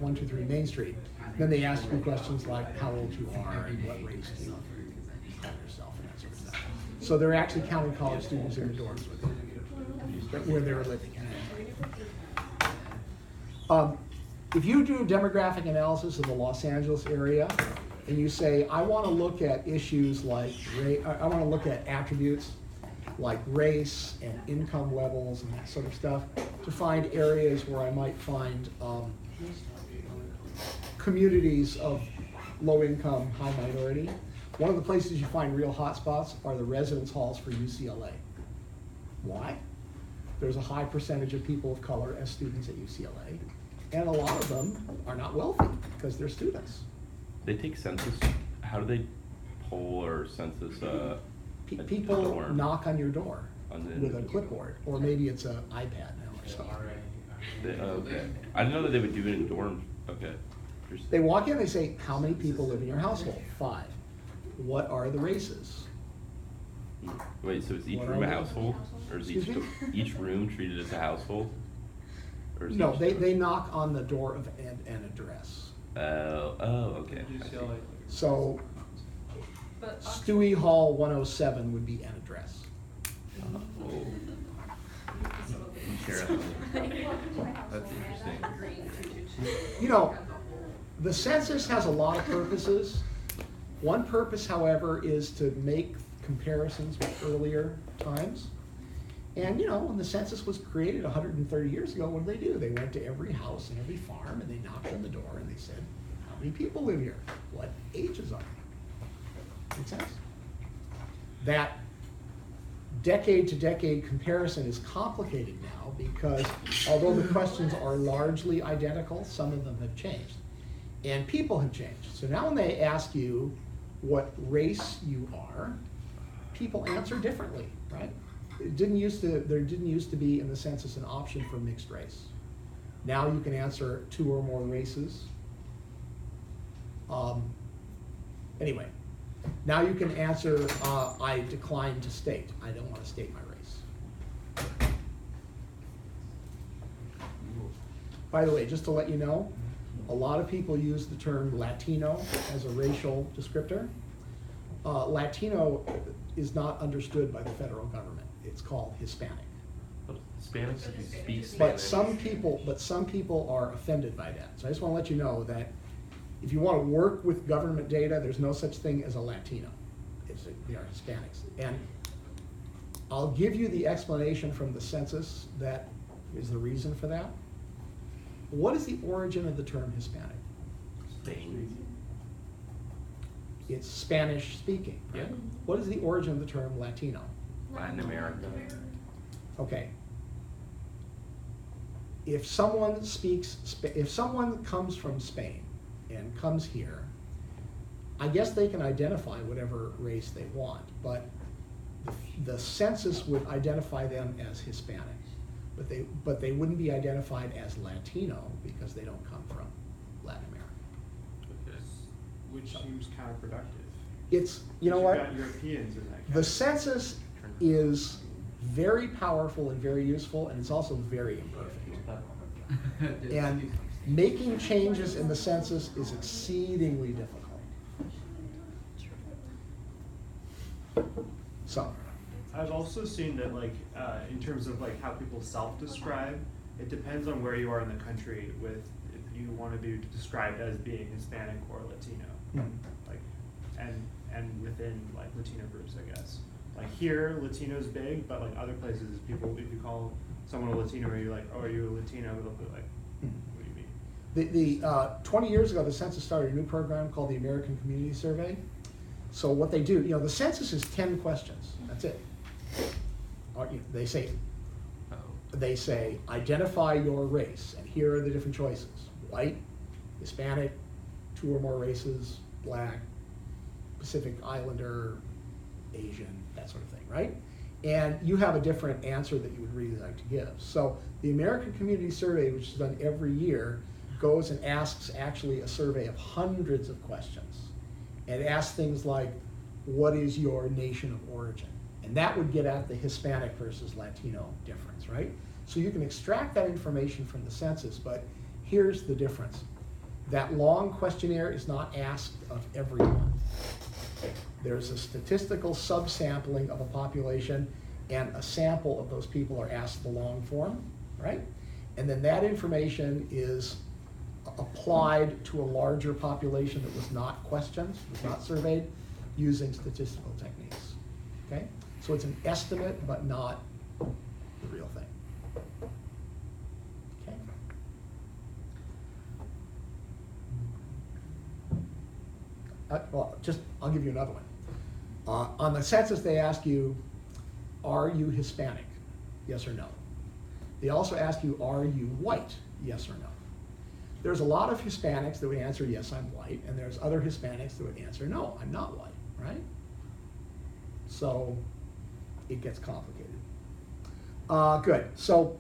123 Main Street. Then they ask you questions like how old you are and what race do you call yourself and that sort of stuff. So they're actually counting college students in the dorms with them, where they're living at. If you do demographic analysis of the Los Angeles area, and you say, I want to look at issues like, I want to look at attributes like race and income levels and that sort of stuff, to find areas where I might find communities of low income, high minority. One of the places you find real hotspots are the residence halls for UCLA. Why? There's a high percentage of people of color as students at UCLA, and a lot of them are not wealthy because they're students. They take census. How do they poll or census people knock on your door with a clipboard, or maybe it's an iPad now or something. Okay. I didn't know that they would do it in dorms. Okay. They walk in, they say, how many people live in your household? 5. What are the races? Wait, so is each room a household? Or is each room treated as a household? Or is no, they knock on the door of an address. Oh, okay. So, Stewie Hall 107 would be an address. That's interesting. You know, the census has a lot of purposes. One purpose, however, is to make comparisons with earlier times. And you know, when the census was created 130 years ago, what did they do? They went to every house and every farm and they knocked on the door and they said, how many people live here? What ages are they? Make sense? That decade to decade comparison is complicated now because although the questions are largely identical, some of them have changed. And people have changed. So now when they ask you what race you are, people answer differently, right? There didn't used to be in the census an option for mixed race. Now you can answer 2 or more races. Anyway, now you can answer, I decline to state. I don't want to state my race. By the way, just to let you know, a lot of people use the term Latino as a racial descriptor. Latino is not understood by the federal government. It's called Hispanic. But Hispanics speak Spanish. But some people are offended by that. So I just want to let you know that if you want to work with government data, there's no such thing as a Latino. They are Hispanics. And I'll give you the explanation from the census that is the reason for that. What is the origin of the term Hispanic? Spain. It's Spanish speaking, right? Yeah. What is the origin of the term Latino? Latin America. Okay. If someone comes from Spain and comes here, I guess they can identify whatever race they want, but the census would identify them as Hispanic, but they wouldn't be identified as Latino because they don't come from Latin America. Okay. Which seems counterproductive. It's, you know what? You've got Europeans in that category. The census is very powerful and very useful, and it's also very imperfect. And making changes in the census is exceedingly difficult. So, I've also seen that, like, in terms of like how people self-describe, it depends on where you are in the country with if you want to be described as being Hispanic or Latino, like, and within like Latino groups, I guess. Like here, Latino's big, but like other places, people, if you call someone a Latino, or you're like, oh, are you a Latino? They'll be like, what do you mean? 20 years ago, the census started a new program called the American Community Survey. So what they do, you know, the census is 10 questions. That's it. They say, identify your race, and here are the different choices: white, Hispanic, 2 or more races, black, Pacific Islander, Asian, that sort of thing, right? And you have a different answer that you would really like to give. So the American Community Survey, which is done every year, goes and asks actually a survey of hundreds of questions. And it asks things like, what is your nation of origin? And that would get at the Hispanic versus Latino difference, right? So you can extract that information from the census, but here's the difference. That long questionnaire is not asked of everyone. There's a statistical subsampling of a population, and a sample of those people are asked the long form, right? And then that information is applied to a larger population that was not questioned, was not surveyed, using statistical techniques, okay? So it's an estimate, but not the real thing, okay? I'll give you another one. On the census, they ask you, are you Hispanic? Yes or no. They also ask you, are you white? Yes or no. There's a lot of Hispanics that would answer, yes, I'm white, and there's other Hispanics that would answer, no, I'm not white, right? So it gets complicated. Good. So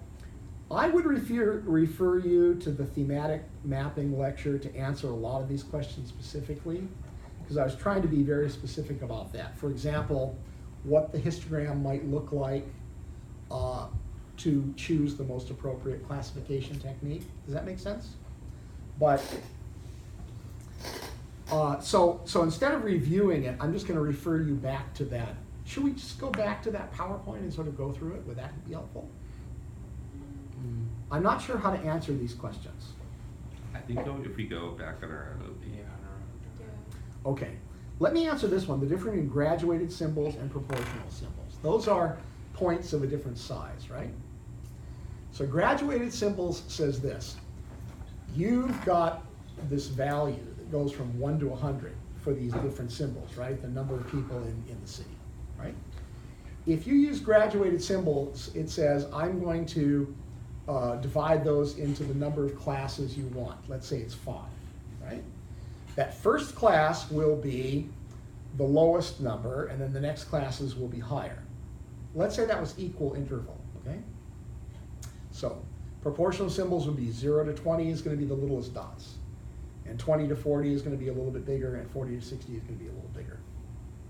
I would refer you to the thematic mapping lecture to answer a lot of these questions specifically, because I was trying to be very specific about that. For example, what the histogram might look like to choose the most appropriate classification technique. Does that make sense? But, so instead of reviewing it, I'm just going to refer you back to that. Should we just go back to that PowerPoint and sort of go through it? Would that be helpful? I'm not sure how to answer these questions. I think if we go back on our own, it'll be. Okay, let me answer this one, the difference between graduated symbols and proportional symbols. Those are points of a different size, right? So graduated symbols says this. You've got this value that goes from 1 to 100 for these different symbols, right? The number of people in the city, right? If you use graduated symbols, it says, I'm going to divide those into the number of classes you want. Let's say it's 5, right? That first class will be the lowest number, and then the next classes will be higher. Let's say that was equal interval, okay? So proportional symbols would be 0 to 20 is going to be the littlest dots, and 20 to 40 is going to be a little bit bigger, and 40 to 60 is going to be a little bigger,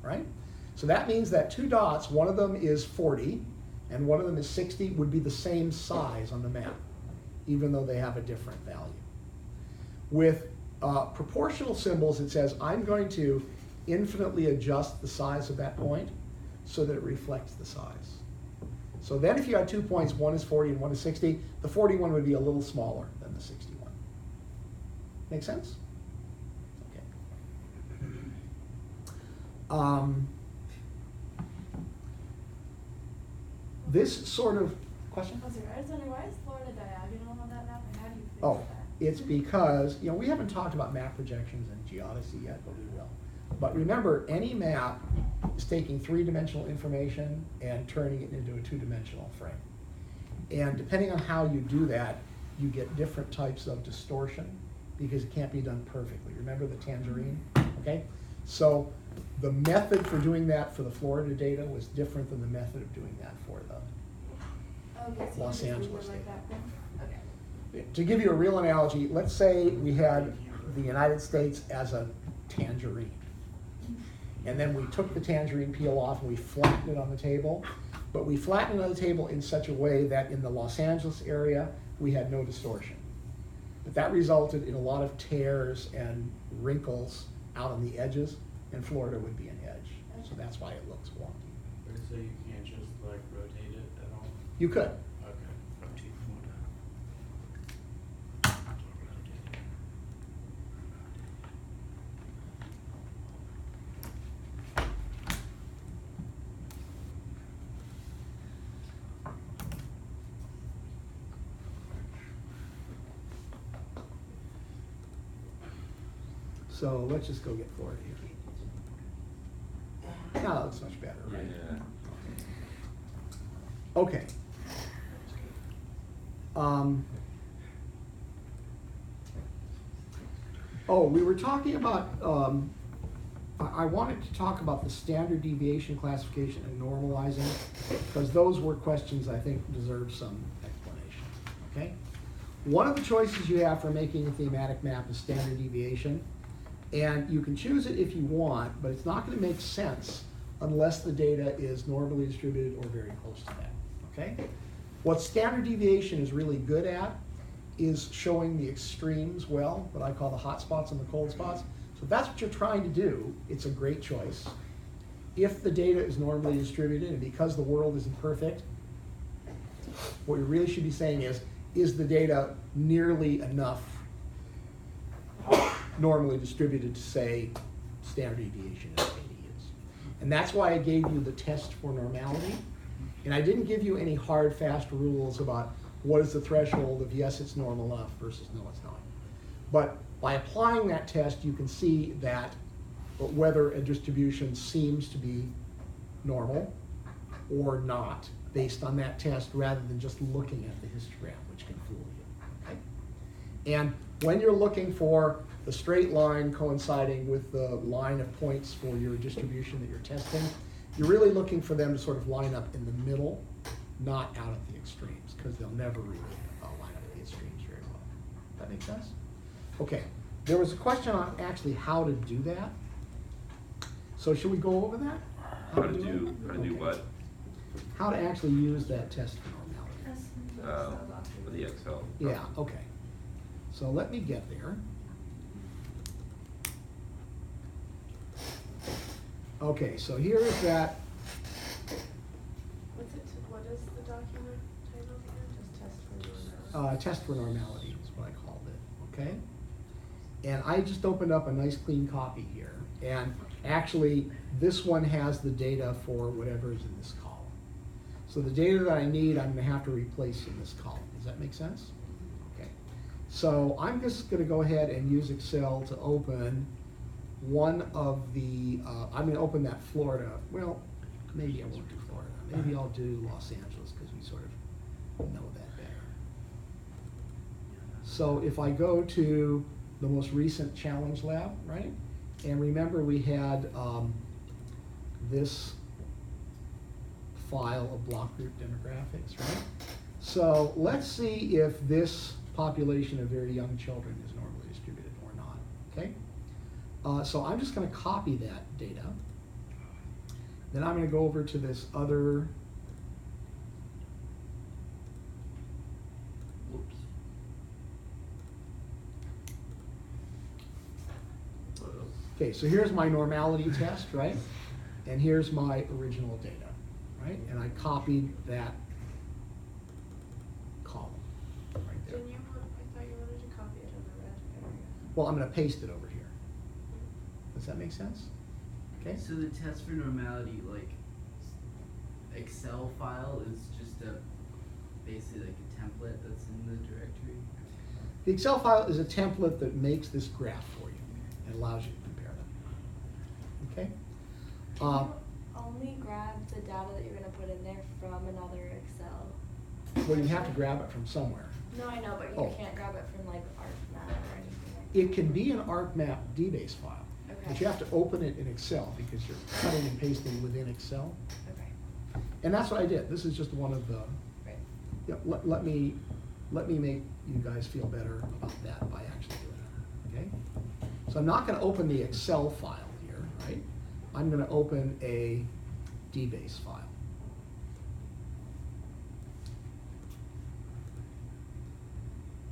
right? So that means that 2 dots, one of them is 40, and one of them is 60, would be the same size on the map, even though they have a different value. With proportional symbols, it says, I'm going to infinitely adjust the size of that point so that it reflects the size. So then if you had 2 points, one is 40 and one is 60, the 41 would be a little smaller than the 61. Make sense? Okay. This sort of question? I was wondering, why is Florida diagonal on that map, and how do you fix Oh, that? it's because, we haven't talked about map projections and geodesy yet, but we will. But remember, any map is taking 3-dimensional information and turning it into a 2-dimensional frame. And depending on how you do that, you get different types of distortion because it can't be done perfectly. Remember the tangerine? Okay? So the method for doing that for the Florida data was different than the method of doing that for the Okay, so Los you just leave Angeles it like data. that then? Okay. To give you a real analogy, let's say we had the United States as a tangerine. And then we took the tangerine peel off and we flattened it on the table. But we flattened it on the table in such a way that in the Los Angeles area, we had no distortion. But that resulted in a lot of tears and wrinkles out on the edges, and Florida would be an edge. So that's why it looks wonky. So you can't just like rotate it at all? You could. Okay. So let's just go get Florida here. Now that looks much better, right? Yeah. Okay. We were talking about, I wanted to talk about the standard deviation classification and normalizing, because those were questions I think deserve some explanation, okay? One of the choices you have for making a thematic map is standard deviation, and you can choose it if you want, but it's not going to make sense unless the data is normally distributed or very close to that, okay? What standard deviation is really good at is showing the extremes well, what I call the hot spots and the cold spots. So if that's what you're trying to do, it's a great choice. If the data is normally distributed, and because the world isn't perfect, what you really should be saying is the data nearly enough normally distributed to say standard deviation is 80 is. And that's why I gave you the test for normality. And I didn't give you any hard, fast rules about what is the threshold of yes, it's normal enough versus no, it's not. But by applying that test, you can see that whether a distribution seems to be normal or not based on that test rather than just looking at the histogram, which can fool you. Okay? And when you're looking for the straight line coinciding with the line of points for your distribution that you're testing, you're really looking for them to sort of line up in the middle, not out at the extremes, because they'll never really line up at the extremes very well. That make sense? Okay, there was a question on actually how to do that. So should we go over that? How to do what? How to actually use that test for normality. For the Excel. Yeah, okay. So let me get there. Okay, so here is that. What is the document title again? Just test for normality. Test for normality is what I called it, okay? And I just opened up a nice clean copy here. And actually, this one has the data for whatever is in this column. So the data that I need, I'm gonna have to replace in this column. Does that make sense? Okay. So I'm just gonna go ahead and use Excel to open one of the, I'm gonna open that Florida, well, maybe I won't do Florida. Maybe I'll do Los Angeles because we sort of know that better. So if I go to the most recent challenge lab, right? And remember we had this file of block group demographics, right? So let's see if this population of very young children is normally distributed or not, okay? So I'm just gonna copy that data. Then I'm gonna go over to this other, whoops. Okay, so here's my normality test, right? And here's my original data, right? And I copied that column right there. Didn't you want, I thought you wanted to copy it in the red area. Well, I'm gonna paste it over here. Does that make sense? Okay? So the test for normality, like Excel file is just basically like a template that's in the directory? The Excel file is a template that makes this graph for you and allows you to compare them. Okay? Can you only grab the data that you're going to put in there from another Excel? Well, you have to grab it from somewhere. No, I know, but you Oh. can't grab it from like ArcMap or anything like that. It can be an ArcMap DBase file, but Okay. you have to open it in Excel because you're cutting and pasting within Excel. Okay. And that's what I did. This is just one of the, Right. yeah, let me make you guys feel better about that by actually doing it, okay? So I'm not gonna open the Excel file here, right? I'm gonna open a DBase file.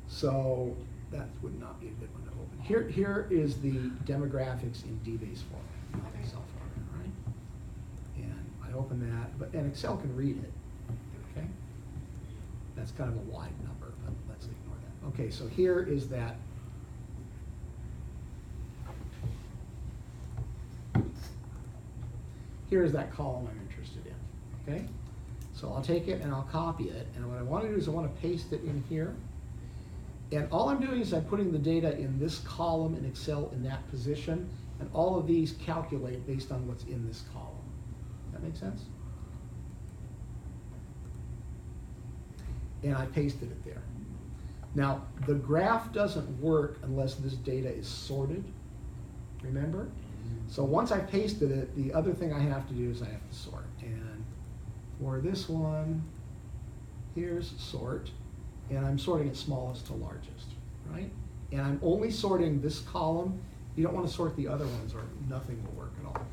So that would not be a good one to open. Here is the demographics in DBase format, not Okay. Excel format, right? And I open that, and Excel can read it, okay? That's kind of a wide number, but let's ignore that. Okay, so here is that. Here is that column I'm interested in, okay? So I'll take it and I'll copy it, and what I want to do is I want to paste it in here. And all I'm doing is I'm putting the data in this column in Excel in that position, and all of these calculate based on what's in this column. That make sense? And I pasted it there. Now, the graph doesn't work unless this data is sorted, remember? So once I pasted it, the other thing I have to do is I have to sort. And for this one, here's sort, and I'm sorting it smallest to largest, right? And I'm only sorting this column. You don't want to sort the other ones or nothing will work at all.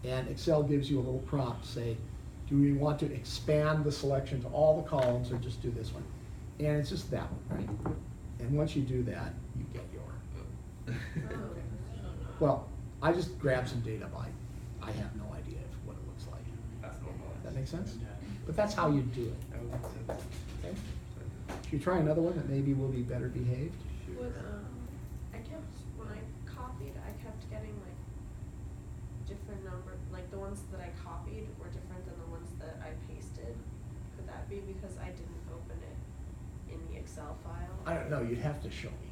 And Excel gives you a little prompt to say, do we want to expand the selection to all the columns or just do this one? And it's just that one, right? And once you do that, you get your, Oh. well, I just grabbed some data by, I have no idea what it looks like. That's normal. Does that make sense? But that's how you do it, That would make sense. okay? Should we try another one that maybe will be better behaved? Sure. Would, I kept, when I copied, I kept getting like different number, like the ones that I copied were different than the ones that I pasted. Could that be because I didn't open it in the Excel file? I don't know, you'd have to show me,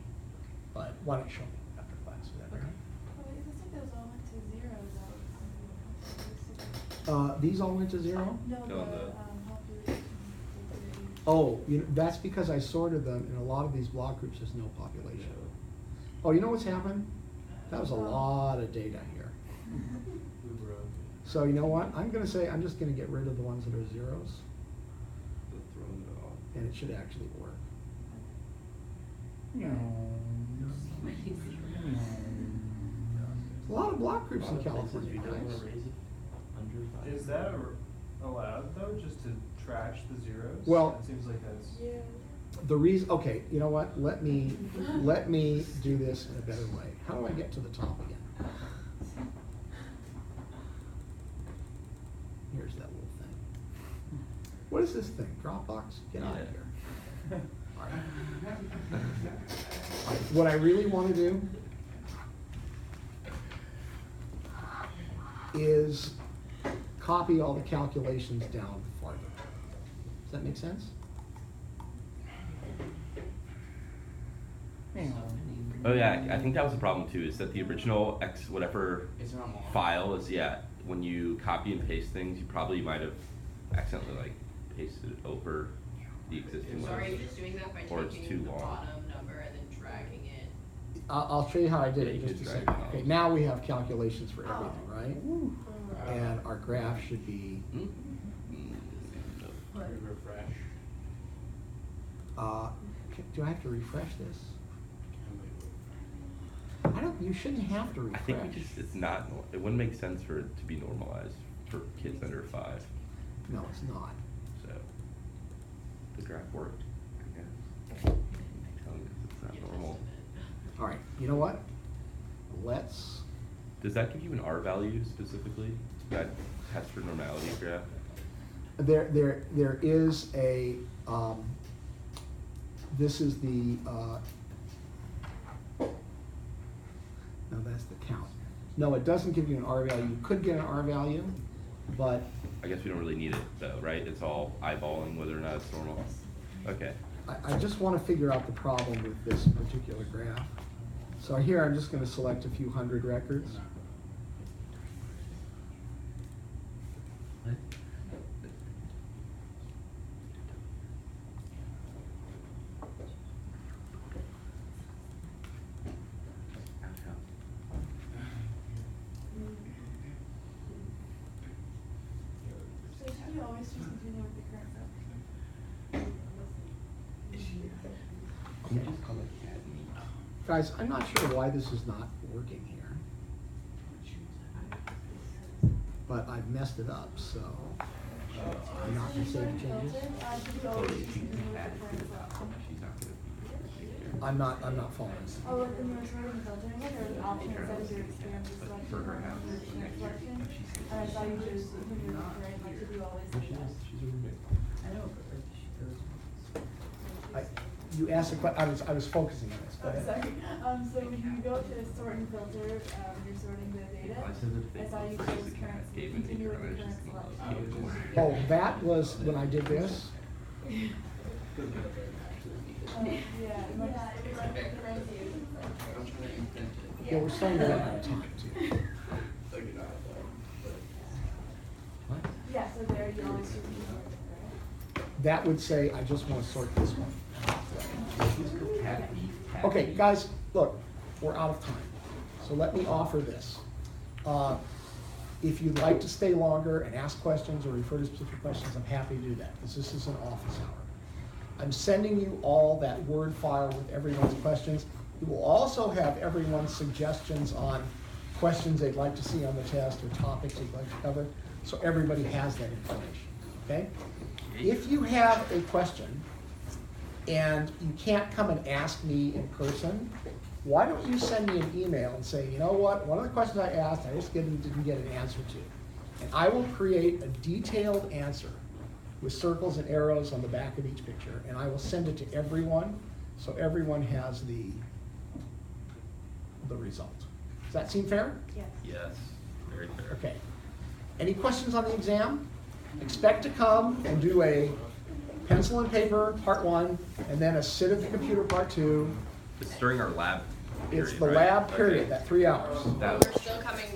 but why don't you show me after class, is that all right? Oh, it looks like those all went to zero though. These all went to zero? No, No, the, the- population. Oh, you know, that's because I sorted them, in a lot of these block groups, there's no population. Oh, you know what's happened? That was a lot of data here. We broke it. So you know what, I'm gonna say, I'm just gonna get rid of the ones that are zeros, Throwing it off. and it should actually work. A lot of block groups in California, guys. Is that allowed though, just to trash the zeros? Well- It seems like that's. Yeah. The reason, okay, you know what, let me do this in a better way. How do I get to the top again? Here's that little thing. What is this thing, Dropbox? Get out of Yeah. here. All right. All right, what I really wanna do is copy all the calculations down farther. Does that make sense? Oh yeah, I think that was the problem too, is that the original X whatever It's not long. file is, yeah, when you copy and paste things, you probably might have accidentally like pasted it over the existing So are you one. just doing that by Or it's too taking the long. bottom number and then dragging it? I'll show you how I did Yeah, it you in just a can drag second. it out. Okay, now we have calculations for Oh. everything, right? And our graph should be, Mm. Refresh. do I have to refresh this? I don't, you shouldn't have to I refresh. think we just, it's not, it wouldn't make sense for it to be normalized for kids under 5, No, it's not. so. The graph worked, I guess. Telling us it's not normal. All right, you know what? Let's, Does that give you an R value specifically? That test for normality graph? there is a, this is the, no, that's the count. No, it doesn't give you an R value. You could get an R value, but I guess we don't really need it though, right? It's all eyeballing whether or not it's normal. Okay. I just want to figure out the problem with this particular graph. So here, I'm just going to select a few hundred records. So should you always just continue with the current stuff? Guys, I'm not sure why this is not working here. But I've messed it up, so I'm not going to save the changes. Should you always just continue with the current stuff? I'm not following. Oh, when you were sorting and filtering it, there was an option that says your experience selection or your experience selection. And I saw you just, when you were referring, like, did you always do that? I know, but like she goes. You asked a question, I was focusing on this. Go Oh, ahead. sorry. So when you go to sort and filter, you're sorting the data. I saw you chose current, continue with the current selection. Oh, that was when I did this. Yeah. Yeah, we're starting to run out of time too. What? Yeah, so there you always choose to sort it, right? That would say, I just want to sort this one. Okay, guys, look, we're out of time, so let me offer this. If you'd like to stay longer and ask questions or refer to specific questions, I'm happy to do that, because this is an office hour. I'm sending you all that Word file with everyone's questions. It will also have everyone's suggestions on questions they'd like to see on the test or topics they'd like to cover, so everybody has that information, okay? If you have a question, and you can't come and ask me in person, why don't you send me an email and say, you know what, one of the questions I asked, I just didn't get an answer to. And I will create a detailed answer with circles and arrows on the back of each picture, and I will send it to everyone, so everyone has the result. Does that seem fair? Yes. Yes, very fair. Okay. Any questions on the exam? Expect to come and do a pencil and paper, part 1, and then a sit at the computer, part 2. It's during our lab period, It's the right? lab period, Okay. that 3 hours. That We're still coming